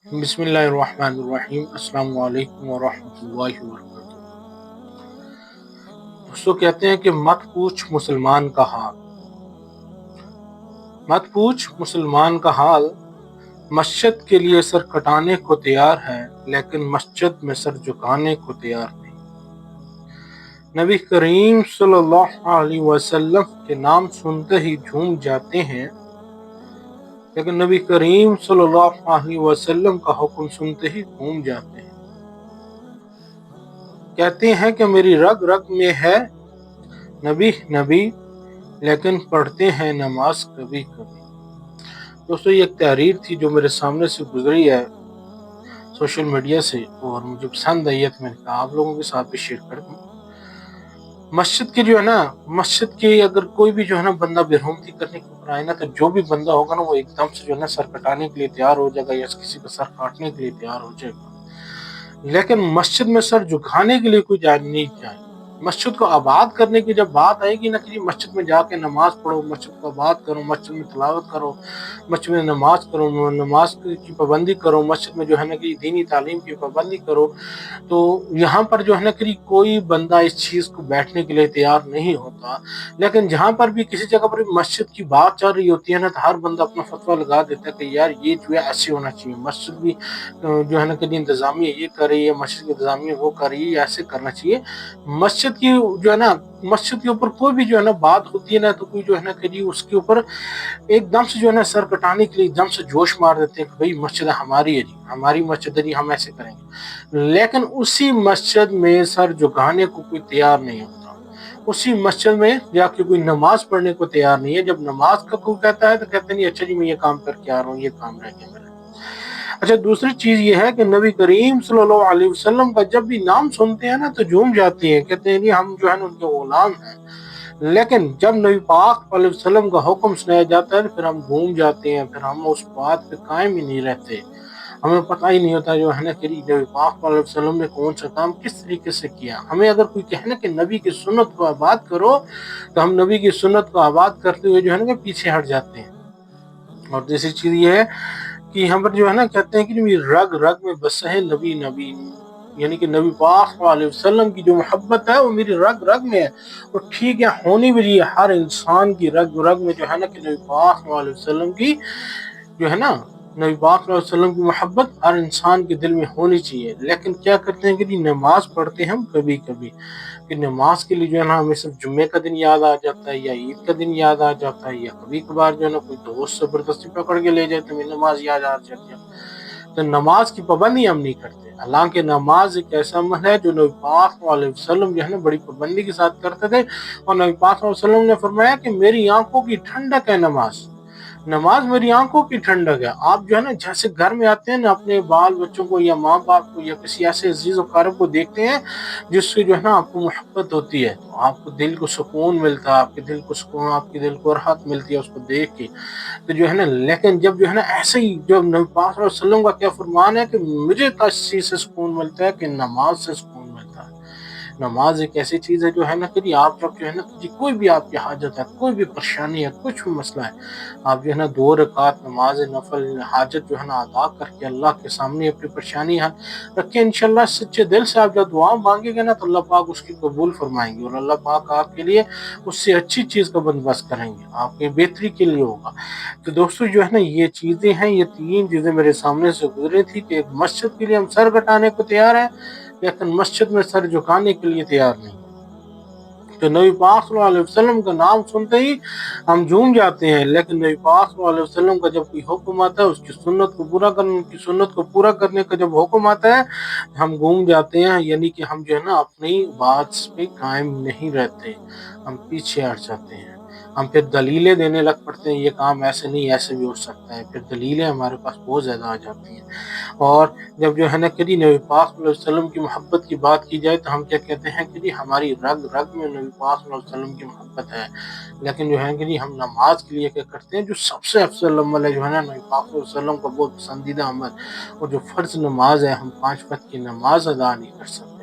بسم اللہ الرحمن الرحیم۔ السلام علیکم ورحمۃ اللہ وبرکاتہ۔ دوستو کہتے ہیں کہ مت پوچھ مسلمان کا حال، مت پوچھ مسلمان کا حال، مسجد کے لیے سر کٹانے کو تیار ہے لیکن مسجد میں سر جھکانے کو تیار نہیں۔ نبی کریم صلی اللہ علیہ وسلم کے نام سنتے ہی جھوم جاتے ہیں، لیکن نبی کریم صلی اللہ علیہ وسلم کا حکم سنتے ہی گھوم جاتے ہیں۔ کہتے ہیں کہ میری رگ رگ میں ہے نبی نبی، لیکن پڑھتے ہیں نماز کبھی کبھی۔ دوستو یہ ایک تحریر تھی جو میرے سامنے سے گزری ہے سوشل میڈیا سے، اور مجھے پسند آئی ہے تو میں نے کہا آپ لوگوں کے ساتھ بھی شیئر کر دوں۔ مسجد کے جو ہے نا، مسجد کے اگر کوئی بھی جو ہے نا بندہ بےرحمتی کرنے کے اوپر آئے نا، تو جو بھی بندہ ہوگا نا وہ ایک دم سے جو ہے نا سر کٹانے کے لیے تیار ہو جائے گا یا کسی کا سر کاٹنے کے لیے تیار ہو جائے گا، لیکن مسجد میں سر جھکانے کے لیے کوئی جائے نہیں جائے۔ مسجد کو آباد کرنے کی جب بات آئے گی نا کہ مسجد میں جا کے نماز پڑھو، مسجد کو آباد کرو، مسجد میں تلاوت کرو، مسجد میں نماز کرو، نماز کی پابندی کرو، مسجد میں جو ہے نا کہ دینی تعلیم کی پابندی کرو، تو یہاں پر جو ہے نا کہ کوئی بندہ اس چیز کو بیٹھنے کے لیے تیار نہیں ہوتا۔ لیکن جہاں پر بھی کسی جگہ پر مسجد کی بات چل رہی ہوتی ہے نا، تو ہر بندہ اپنا فتویٰ لگا دیتا ہے کہ یار یہ جو ہے ایسے ہونا چاہیے، مسجد بھی جو ہے نا کہ انتظامیہ یہ کر رہی ہے، مسجد کی انتظامیہ وہ کر رہی ہے، ایسے کرنا چاہیے۔ مسجد کی جو ہے نا، مسجد کے اوپر کوئی بھی جو ہے نا بات ہوتی ہے نا، تو کوئی جو ہے نا کہ اس کے اوپر ایک دم سے جو ہے نا سر کٹانے کے لیے ایک دم سے جوش مار دیتے ہیں کہ بھئی مسجد ہماری ہے جی، ہماری مسجد ہے جی، ہم ایسے کریں گے۔ لیکن اسی مسجد میں سر جھکانے کو کوئی تیار نہیں ہوتا، اسی مسجد میں جا کے کوئی نماز پڑھنے کو تیار نہیں ہے۔ جب نماز کا کوئی کہتا ہے تو کہتے نہیں اچھا جی میں یہ کام کر کے آ رہا ہوں، یہ کام رہ گیا میرا۔ اچھا دوسری چیز یہ ہے کہ نبی کریم صلی اللہ علیہ وسلم کا جب بھی نام سنتے ہیں نا تو جھوم جاتے ہیں، کہتے ہیں ہم جو ہے نا ان کے غلام ہیں۔ لیکن جب نبی پاک علیہ وسلم کا حکم سنایا جاتا ہے پھر ہم گھوم جاتے ہیں، پھر ہم اس بات پہ قائم ہی نہیں رہتے، ہمیں پتہ ہی نہیں ہوتا جو ہے نا کہ نبی پاک علیہ وسلم نے کون سا کام کس طریقے سے کیا۔ ہمیں اگر کوئی کہنا کہ نبی کی سنت کو آباد کرو تو ہم نبی کی سنت کو آباد کرتے ہوئے جو ہے نا کہ پیچھے ہٹ جاتے ہیں۔ اور دوسری چیز یہ ہے کہ یہاں پر جو ہے نا کہتے ہیں کہ میری رگ رگ میں بس ہے نبی نبی، یعنی کہ نبی پاک علیہ وسلم کی جو محبت ہے وہ میری رگ رگ میں ہے، اور ٹھیک ہے ہونی بھی چاہیے، ہر انسان کی رگ رگ میں جو ہے نا کہ نبی پاک علیہ وسلم کی جو ہے نا، نبی پاک علیہ وسلم کی محبت ہر انسان کے دل میں ہونی چاہیے۔ لیکن کیا کرتے ہیں کہ نماز پڑھتے ہیں ہم کبھی کبھی، کہ نماز کے لیے جو ہے نا ہمیں صرف جمعے کا دن یاد آ جاتا ہے یا عید کا دن یاد آ جاتا ہے، یا کبھی کبھار جو ہے نا کوئی دوست زبردستی پکڑ کے لے جائے تو ہمیں نماز یاد آ جاتی ہے، تو نماز کی پابندی ہم نہیں کرتے۔ حالانکہ نماز ایک ایسا عمل ہے جو نبی پاک علیہ وسلم جو ہے نا بڑی پابندی کے ساتھ کرتے تھے، اور نبی پاک علیہ وسلم نے فرمایا کہ میری آنکھوں کی ٹھنڈک ہے نماز، نماز میری آنکھوں کی ٹھنڈک ہے۔ آپ جو ہے نا جیسے گھر میں آتے ہیں نا، اپنے بال بچوں کو یا ماں باپ کو یا کسی ایسے عزیز و اقارب کو دیکھتے ہیں جس سے جو ہے نا آپ کو محبت ہوتی ہے، تو آپ کو دل کو سکون ملتا ہے، آپ کے دل کو سکون، آپ کے دل کو راحت ملتی ہے اس کو دیکھ کے، تو جو ہے نا۔ لیکن جب جو ہے نا ایسے ہی جو نبی پاک صلی اللہ علیہ وسلم کا کیا فرمان ہے کہ مجھے کس چیز سے سکون ملتا ہے کہ نماز سے سکون ملتا ہے۔ نماز ایک ایسی چیز ہے جو ہے نا کہ آپ جب جو ہے نا کوئی بھی آپ کی حاجت ہے، کوئی بھی پریشانی ہے، کچھ بھی مسئلہ ہے، آپ جو ہے نا 2 رکعت نماز نفل حاجت جو ہے نا ادا کر کے اللہ کے سامنے اپنی پریشانی حل رکھ کے انشاءاللہ سچے دل سے آپ جب دعا مانگیں گے نا تو اللہ پاک اس کی قبول فرمائیں گے، اور اللہ پاک آپ کے لیے اس سے اچھی چیز کا بندوبست کریں گے، آپ کے بہتری کے لیے ہوگا۔ تو دوستو جو ہے نا یہ چیزیں ہیں، یہ 3 چیزیں میرے سامنے سے گزری تھی کہ ایک مسجد کے لیے ہم سر کٹانے کو تیار ہیں لیکن مسجد میں سر جھکانے کے لیے تیار نہیں۔ تو نبی پاک صلی اللہ علیہ وسلم کا نام سنتے ہی ہم جھوم جاتے ہیں، لیکن نبی پاک صلی اللہ علیہ وسلم کا جب کوئی حکم آتا ہے، اس کی سنت کو پورا کرنے، کی سنت کو پورا کرنے کا جب حکم آتا ہے ہم گھوم جاتے ہیں، یعنی کہ ہم جو ہے نا اپنی بات پہ قائم نہیں رہتے، ہم پیچھے ہٹ جاتے ہیں، ہم پھر دلیلیں دینے لگ پڑتے ہیں، یہ کام ایسے نہیں ایسے بھی ہو سکتا ہے، پھر دلیلیں ہمارے پاس بہت زیادہ آ جاتی ہیں۔ اور جب جو ہے نا کہ نبی پاک صلی اللہ علیہ وسلم کی محبت کی بات کی جائے تو ہم کیا کہتے ہیں کہ ہماری رگ رگ میں نبی پاک صلی اللہ علیہ وسلم کی محبت ہے، لیکن جو ہے کہ ہم نماز کے لیے کیا کرتے ہیں، جو سب سے افضل عمل ہے جو ہے نا نبی پاک صلی اللہ علیہ وسلم کا بہت پسندیدہ عمل، اور جو فرض نماز ہے، ہم 5 وقت کی نماز ادا نہیں کر سکتے،